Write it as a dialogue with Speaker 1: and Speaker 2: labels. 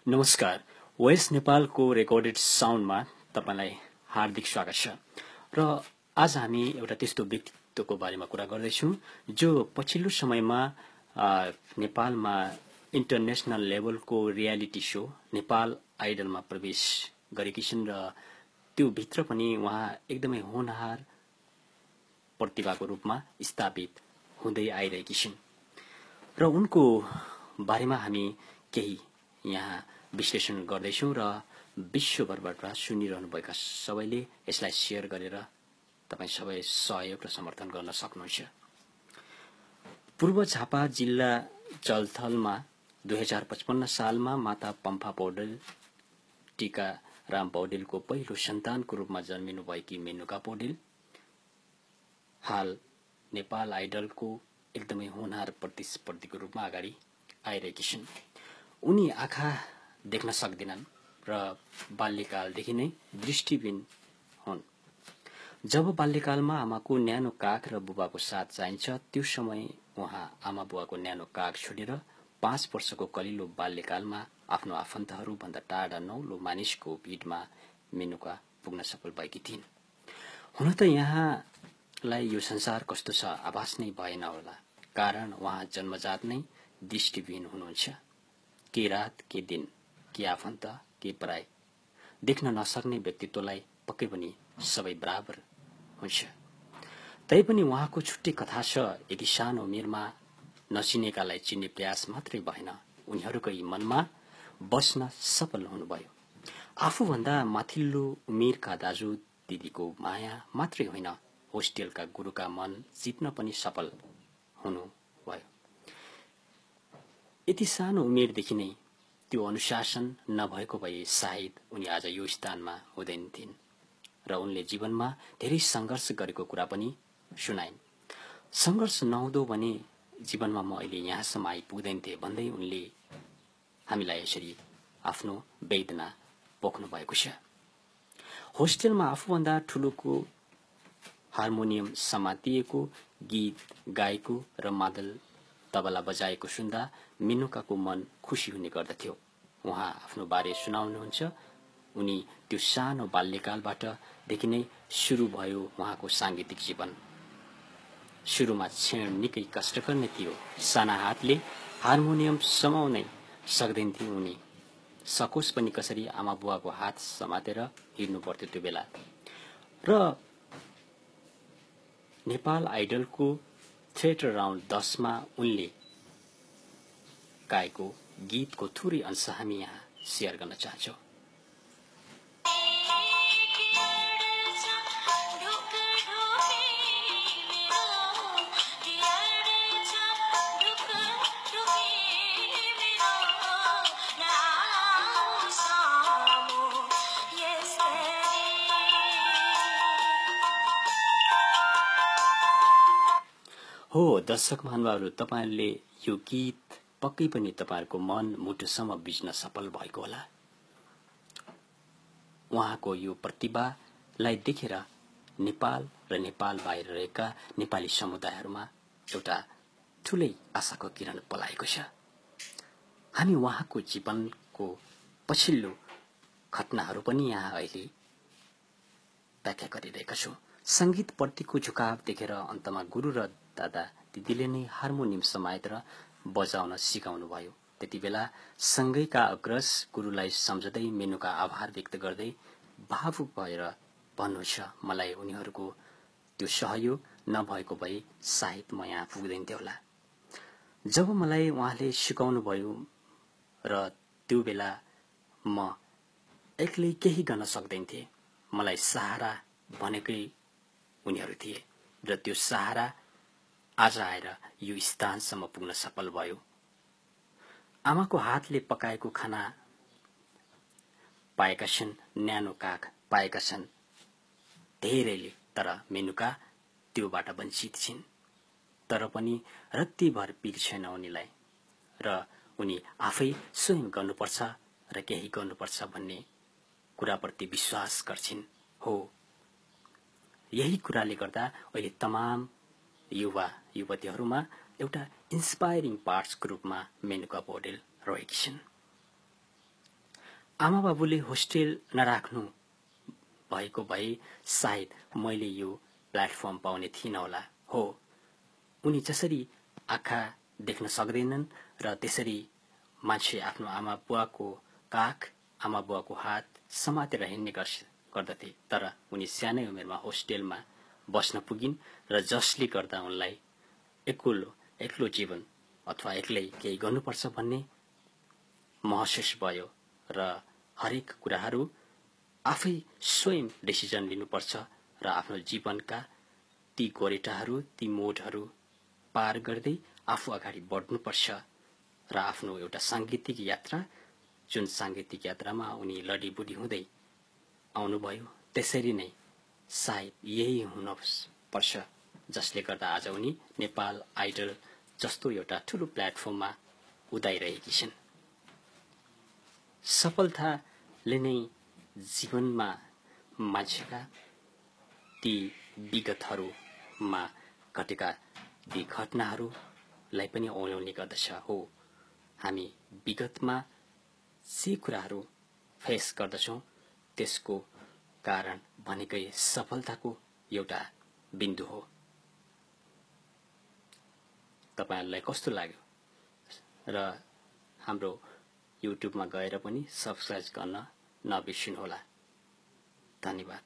Speaker 1: नमस्कार। ओएस नेपालको रेकर्डेड साउन्डमा तपाईलाई हार्दिक स्वागत छ र आज हामी एउटा त्यस्तो व्यक्तित्वको बारेमा कुरा गर्दैछौं जो पछिल्लो समयमा नेपालमा इन्टरनेशनल लेभलको रियालिटी शो नेपाल आइडलमा प्रवेश गरेकी छिन् र त्यो भित्र पनि उहाँ एकदमै होनहार प्रतिभाको रूपमा स्थापित हुँदै आइरहेकी छिन् र उनको बारेमा हामी केही यहाँ विश्लेषण गर्दैछौं र विश्वभरबाट सुनिरहनुभएका सबैले यसलाई शेयर गरेर तपाई सबै सहयोग र समर्थन गर्न सक्नुहुन्छ। पूर्व झापा जिल्ला जलथलमा 2055 सालमा माता पम्फा पौडेल टीका राम पौडेलको पहिलो सन्तानको रूपमा जन्मिनु भएकी मेनुका पौडेल हाल नेपाल आइडलको एकदमै होनहार प्रतिस्पर्धीको रूपमा अगाडि आइरहेकी छिन्। उनी आँखा देख्न सक्दिनन् र बाल्यकालदेखि नै दृष्टिहीन हुन्। जब बाल्यकालमा आमाको न्यानो काख र बुबाको साथ चाहिन्छ त्यो समय उहाँ आमा बुबाको न्यानो काख छोडेर 5 वर्षको कलिलो बाल्यकालमा आफ्नो आफन्तहरू भन्दा टाढा नौलो मानिसको भिडमा मेनुका पुग्न सफल भएकी थिइन्। हुन त यहाँलाई यो संसार कस्तो छ आभास नै भएन होला, कारण उहाँ जन्मजात नै दृष्टिहीन हुनुहुन्छ। के रात के दिन, के आफन्त के पराई, देख्न नसक्ने व्यक्तित्वलाई पक्कै पनि सबै बराबर हुन्छ। तैपनि उहाँको छुट्टै कथा छ। यति सानो उमेरमा नचिनेकालाई चिन्ने प्रयास मात्रै भएन, उनीहरूकै मनमा बस्न सफल हुनुभयो। आफूभन्दा माथिल्लो उमेरका दाजु दिदीको माया मात्रै होइन, होस्टेलका गुरुका मन जित्न पनि सफल हुनुभयो। यति सानो उमेरदेखि नै त्यो अनुशासन नभएको भए सायद उनी आज यो स्थानमा हुँदैन थिइन् र उनले जीवनमा धेरै संघर्ष गरेको कुरा पनि सुनाइन्। संघर्ष नहुँदो भने जीवनमा म अहिले यहाँसम्म आइपुग्दैन थिए भन्दै उनले हामीलाई यसरी आफ्नो वेदना पोख्नु भएको छ। होस्टेलमा आफूभन्दा ठूलोको हार्मोनियम समातिएको, गीत गाएको र मादल तबला बजाएको सुन्दा मेनुकाको मन खुसी हुने गर्दथ्यो। उहाँ आफ्नो बारे सुनाउनुहुन्छ। उनी त्यो सानो बाल्यकालबाट देखि नै सुरु भयो उहाँको सांगीतिक जीवन। सुरुमा क्षण निकै कष्टकर नै थियो। साना हातले हार्मोनियम समाउनै सक्दैनथे उनी। सकोस पनि कसरी आमा बुवाको हात समातेर हिँड्नु पर्थ्यो त्यो बेला। र नेपाल आइडलको थिएटर राउन्ड 10 मा उनले गाएको गीतको थोरै अंश हामी यहाँ शेयर गर्न चाहन्छौं। हो दर्शक महानुभावहरू, तपाईहरुले यो गीत पक्कै पनि तपाईहरुको मन मुटुसम्म बिज्न सफल भएको होला। उहाँको यो प्रतिभालाई देखेर नेपाल र नेपाल बाहिर रहेका नेपाली समुदायहरुमा एउटा ठूलै आशाको किरण पलाएको छ। हामी उहाँको जीवनको पछिल्लो घटनाहरू पनि यहाँ अहिले व्याख्या गरिरहेका छौं। संगीतप्रतिको झुकाव देखेर अन्तमा गुरु र दादा दिदीले नै हार्मोनियम समातेर बजाउन सिकाउनु भयो। त्यतिबेला सँगैका अग्रज गुरुलाई सम्झदै मेनुका आभार व्यक्त गर्दै भावुक भएर भन्नुहुन्छ, मलाई उनीहरूको त्यो सहयोग नभएको भए सायद म यहाँ पुग्दैन थिए होला। जब मलाई उहाँले सिकाउनु भयो र त्यो बेला म एक्लै केही गर्न सक्दैन थिए। मलाई सहारा भनेकै उनीहरू थिए र त्यो सहारा आज आएर यो स्थानसम्म पुग्न सफल भयो। आमाको हातले पकाएको खाना पाएका छन्, न्यानो काख पाएका छन् धेरैले, तर मेनुका त्योबाट वञ्चित छिन्। तर पनि रत्तिभर पिर छैन उनीलाई र उनी आफै स्वयं गर्नुपर्छ र केही गर्नुपर्छ भन्ने कुराप्रति विश्वास गर्छिन्। हो, यही कुराले गर्दा अहिले तमाम युवा युवतीहरूमा एउटा इन्स्पायरिङ पार्ट्सको रूपमा मेनुका पौडेल रहेकी छिन्। आमा बाबुले होस्टेल नराख्नु भएको भए सायद मैले यो प्लेटफर्म पाउने थिइनँ होला। हो, उनी जसरी आँखा देख्न सक्दैनन् र त्यसरी मान्छे आफ्नो आमा बुवाको काख, आमा बुवाको हात समातेर हिँड्ने गर्दथे, तर उनी सानै उमेरमा होस्टेलमा बस्न पुगिन् र जसले गर्दा उनलाई एक्लो जीवन अथवा एक्लै केही गर्नुपर्छ भन्ने महसुस भयो र हरेक कुराहरू आफै स्वयं डिसिजन लिनुपर्छ र आफ्नो जीवनका ती गोरेटाहरू, ती मोडहरू पार गर्दै आफू अगाडि बढ्नुपर्छ र आफ्नो एउटा सांगीतिक यात्रा, जुन सांगीतिक यात्रामा उनी लडीबुडी हुँदै आउनुभयो, त्यसरी नै सायद यही हुन पर्छ जसले गर्दा आज उनी नेपाल आइडल जस्तो एउटा ठूलो प्लेटफर्ममा उदाइरहेकी छिन्। सफलताले नै जीवनमा मान्छेका ती विगतहरूमा घटेका ती घटनाहरूलाई पनि औल्याउने गर्दछ। हो, हामी विगतमा जे कुराहरू फेस गर्दछौँ त्यसको कारण भनेकै सफलताको एउटा बिन्दु हो। तपाईहरुलाई कस्तो लाग्यो? र हाम्रो युट्युबमा गएर पनि सब्स्क्राइब गर्न नबिर्सिनुहोला। धन्यवाद।